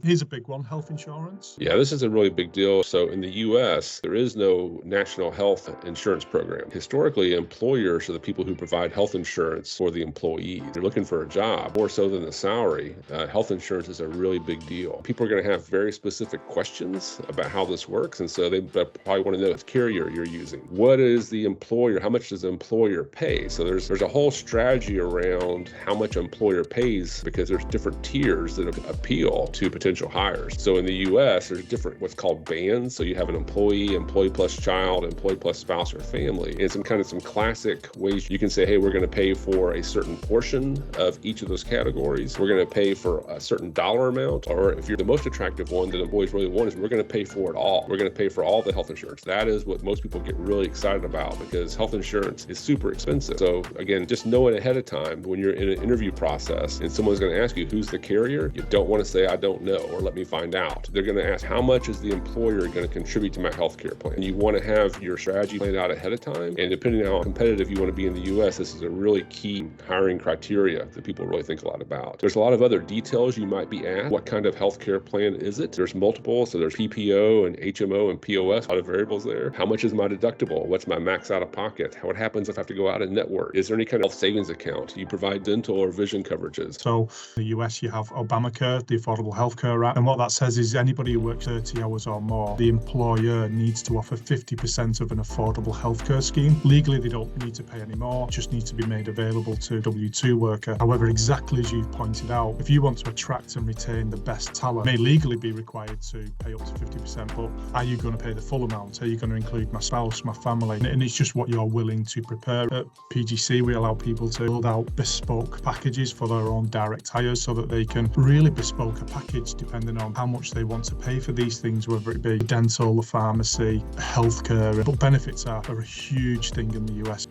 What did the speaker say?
Here's a big one, health insurance. Yeah, this is a really big deal. So in the US, there is no national health insurance program. Historically, employers are the people who provide health insurance for the employee. They're looking for a job, more so than the salary. Health insurance is a really big deal. People are going to have very specific questions about how this works. And so they probably want to know what carrier you're using. What is the employer? How much does the employer pay? So there's a whole strategy around how much employer pays because there's different tiers that appeal to potential hires. So in the US, there's different what's called bands. So you have an employee, employee plus child, employee plus spouse or family, and some classic ways you can say, hey, we're going to pay for a certain portion of each of those categories. We're going to pay for a certain dollar amount, or if you're the most attractive one that employees really want is we're going to pay for it all. We're going to pay for all the health insurance. That is what most people get really excited about because health insurance is super expensive. So again, just know it ahead of time when you're in an interview process and someone's going to ask you who's the carrier. You don't want to say I don't know or let me find out. They're going to ask how much is the employer going to contribute to my healthcare plan. And you want to have your strategy planned out ahead of time. And depending on how competitive you want to be in the US, this is a really key hiring criteria that people really think a lot about. There's a lot of other details you might be asked. What kind of healthcare plan is it? There's multiple. So there's PPO and HMO and POS, a lot of variables there. How much is my deductible? What's my max out of pocket? What happens if I have to go out and network? Is there any kind of health savings account? Do you provide dental or vision coverages? So in the US, you have Obamacare, the Affordable Healthcare Act. And what that says is anybody who works 30 hours or more, the employer needs to offer 50% of an affordable healthcare scheme. Legally, they don't need to pay any more, just need to be made available to a W-2 worker. However, exactly as you've pointed out, if you want to attract and retain the best talent, may legally be required to pay up to 50%, but are you going to pay the full amount? Are you going to include my spouse, my family? And it's just what you're willing to prepare. At PGC, we allow people to build out bespoke packages for their own direct hires so that they can really bespoke a package depending on how much they want to pay for these things, whether it be dental, pharmacy, healthcare. But benefits are a huge thing in the US.